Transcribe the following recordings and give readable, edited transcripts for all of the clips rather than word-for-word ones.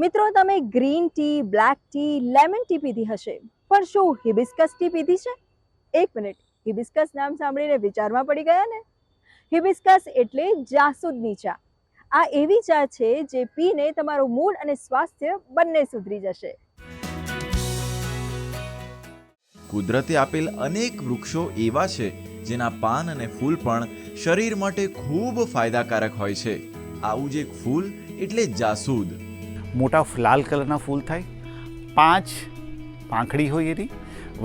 મિત્રો, તમે green tea, black tea, lemon tea પીધી હશે, પણ શું હિબિસ્કસ ટી પીધી છે? એક મિનિટ, હિબિસ્કસ નામ સાંભળીને વિચારમાં પડી ગયા ને? હિબિસ્કસ એટલે જાસૂદની ચા. આ એવી ચા છે જે પીને તમારું મૂડ અને સ્વાસ્થ્ય બંને સુધરી જશે. કુદરતે આપેલ અનેક વૃક્ષો એવા છે જેના પાન અને ફૂલ પણ શરીર માટે ખૂબ ફાયદાકારક હોય છે. આવું જ એક ફૂલ એટલે જાસૂદ. મોટા લાલ કલરના ફૂલ થાય, 5 પાંખડી હોય એની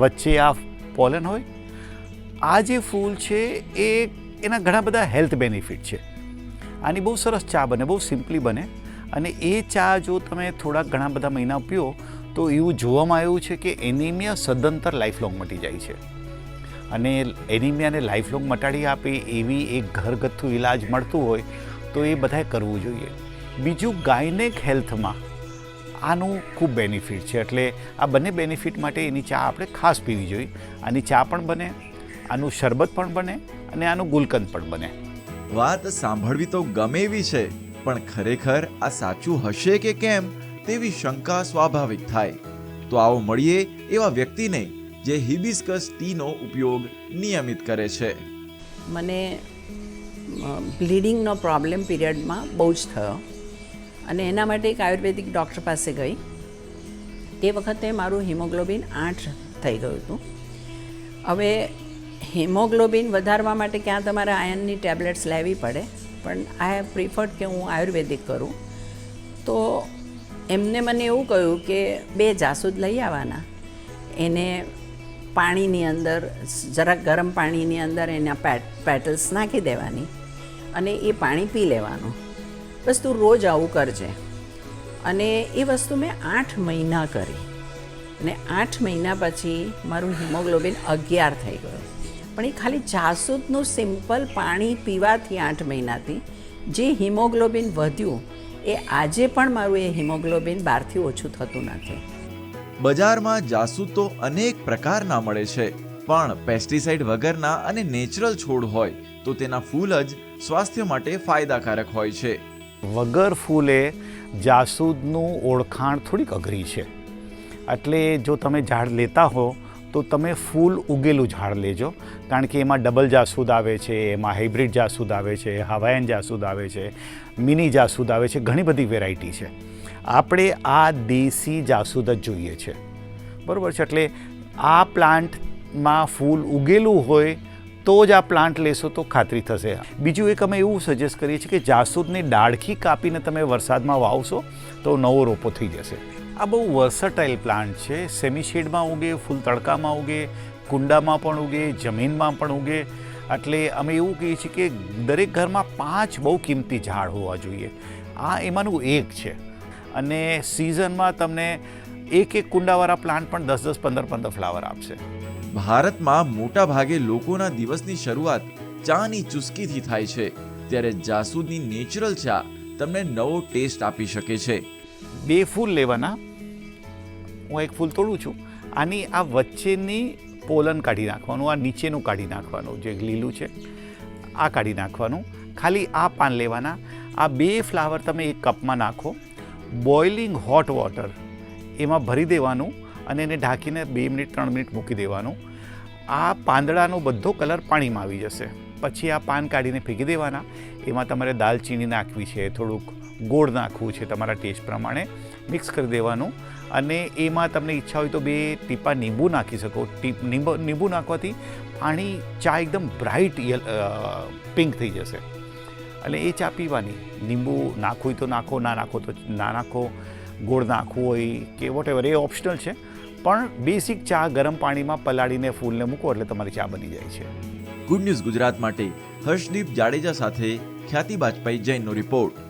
વચ્ચે આ પોલન હોય. આ જે ફૂલ છે એના ઘણા બધા હેલ્થ બેનિફિટ છે. આની બહુ સરસ ચા બને, બહુ સિમ્પલી બને. અને એ ચા જો તમે ઘણા બધા મહિના પીઓ તો એવું જોવામાં આવ્યું છે કે એનિમિયા સદંતર લાઈફલોંગ મટી જાય છે. અને એનિમિયાને લાઈફલોંગ મટાડી આપે એવી એક ઘરગથ્થુ ઇલાજ મળતું હોય તો એ બધાએ કરવું જોઈએ. બીજું, ગાયનેક હેલ્થમાં આનું ખૂબ બેનિફિટ છે. એટલે આ બંને બેનિફિટ માટે એની ચા આપણે ખાસ પીવી જોઈએ. આની ચા પણ બને, આનું શરબત પણ બને અને આનું ગુલકંદ પણ બને. વાત સાંભળવી તો ગમે એવી છે, પણ ખરેખર આ સાચું હશે કે કેમ તેવી શંકા સ્વાભાવિક થાય. તો આવો મળીએ એવા વ્યક્તિને જે હિબિસ્કસ ટીનો ઉપયોગ નિયમિત કરે છે. મને બ્લીડિંગનો પ્રોબ્લેમ પીરિયડમાં બહુ જ થયો અને એના માટે એક આયુર્વેદિક ડૉક્ટર પાસે ગઈ. તે વખતે મારું હિમોગ્લોબિન 8 થઈ ગયું હતું. હવે હિમોગ્લોબિન વધારવા માટે ક્યાં તમારે આયર્નની ટેબ્લેટ્સ લેવી પડે, પણ આઈ હેવ પ્રિફર્ડ કે હું આયુર્વેદિક કરું. તો એમને મને એવું કહ્યું કે 2 જાસૂદ લઈ આવવાના, એને પાણીની અંદર જરાક ગરમ પાણીની અંદર એના પેટલ્સ નાખી દેવાની અને એ પાણી પી લેવાનું. બસ તું રોજ આવું કરજે. અને એ વસ્તુ મેં 8 મહિના કરી અને 8 મહિના પછી મારું હિમોગ્લોબિન 11 થઈ ગયું. પણ એ ખાલી જાસૂદનું સિમ્પલ પાણી પીવાથી 8 મહિનાથી જે હિમોગ્લોબિન વધ્યું એ આજે પણ મારું એ હિમોગ્લોબિન 12થી ઓછું થતું નથી. બજારમાં જાસૂદ તો અનેક પ્રકારના મળે છે, પણ પેસ્ટિસાઇડ વગરના અને નેચરલ છોડ હોય તો તેના ફૂલ જ સ્વાસ્થ્ય માટે ફાયદાકારક હોય છે. વગર ફૂલે જાસૂદનું ઓળખાણ થોડીક અઘરી છે. એટલે જો તમે ઝાડ લેતા હો તો તમે ફૂલ ઉગેલું ઝાડ લેજો, કારણ કે એમાં ડબલ જાસૂદ આવે છે, એમાં હાઇબ્રિડ જાસૂદ આવે છે, હવાયન જાસૂદ આવે છે, મિની જાસૂદ આવે છે, ઘણી બધી વેરાયટી છે. આપણે આ દેશી જાસૂદ જ જોઈએ છે, બરાબર છે. એટલે આ પ્લાન્ટમાં ફૂલ ઉગેલું હોય તો જ આ પ્લાન્ટ લેશો તો ખાતરી થશે. બીજું એક અમે એવું સજેસ્ટ કરીએ છીએ કે જાસૂદની ડાળખી કાપીને તમે વરસાદમાં વાવશો તો નવો રોપો થઈ જશે. આ બહુ વર્સટાઇલ પ્લાન્ટ છે. સેમી શેડમાં ઉગે, ફૂલ તડકામાં ઉગે, કુંડામાં પણ ઉગે, જમીનમાં પણ ઉગે. એટલે અમે એવું કહીએ છીએ કે દરેક ઘરમાં 5 બહુ કિંમતી ઝાડ હોવા જોઈએ. આ એમાંનું એક છે. અને સિઝનમાં તમને એક કુંડાવાળા પ્લાન્ટ પણ 10-10, 15-15 ફ્લાવર આપશે. ભારતમાં મોટા ભાગે લોકોના દિવસની શરૂઆત ચાની ચુસ્કીથી થાય છે, ત્યારે જાસૂદની નેચરલ ચા તમને નવો ટેસ્ટ આપી શકે છે. 2 ફૂલ લેવાના. હું એક ફૂલ તોડું છું. આની આ વચ્ચેની પોલન કાઢી નાખવાનું, આ નીચેનું કાઢી નાખવાનું, જે લીલું છે આ કાઢી નાખવાનું. ખાલી આ પાન લેવાના. આ 2 ફ્લાવર તમે એક કપમાં નાખો, બોઇલિંગ હોટ વોટર એમાં ભરી દેવાનું અને એને ઢાંકીને 2 મિનિટ 3 મિનિટ મૂકી દેવાનું. આ પાંદડાનો બધો કલર પાણીમાં આવી જશે. પછી આ પાન કાઢીને ફેંકી દેવાના. એમાં તમારે દાલચીની નાખવી છે, થોડુંક ગોળ નાખવું છે, તમારા ટેસ્ટ પ્રમાણે મિક્સ કરી દેવાનું. અને એમાં તમને ઈચ્છા હોય તો 2 ટીપા લીંબુ નાખી શકો. લીંબુ નાખવાથી પાણી ચા એકદમ બ્રાઇટ પિંક થઈ જશે. એટલે એ ચા પીવાની. લીંબુ નાખવું હોય તો નાખો, ના નાખો તો ના નાખો. ગોળ નાખવું હોય કે વોટેવર, એ ઓપ્શનલ છે. પણ બેસિક ચા ગરમ પાણીમાં પલાળીને ફૂલને મૂકો એટલે તમારી ચા બની જાય છે. ગુડ ન્યૂઝ ગુજરાત માટે હર્ષદીપ જાડેજા સાથે ખ્યાતિ બાજપાઈ જૈનનો રિપોર્ટ.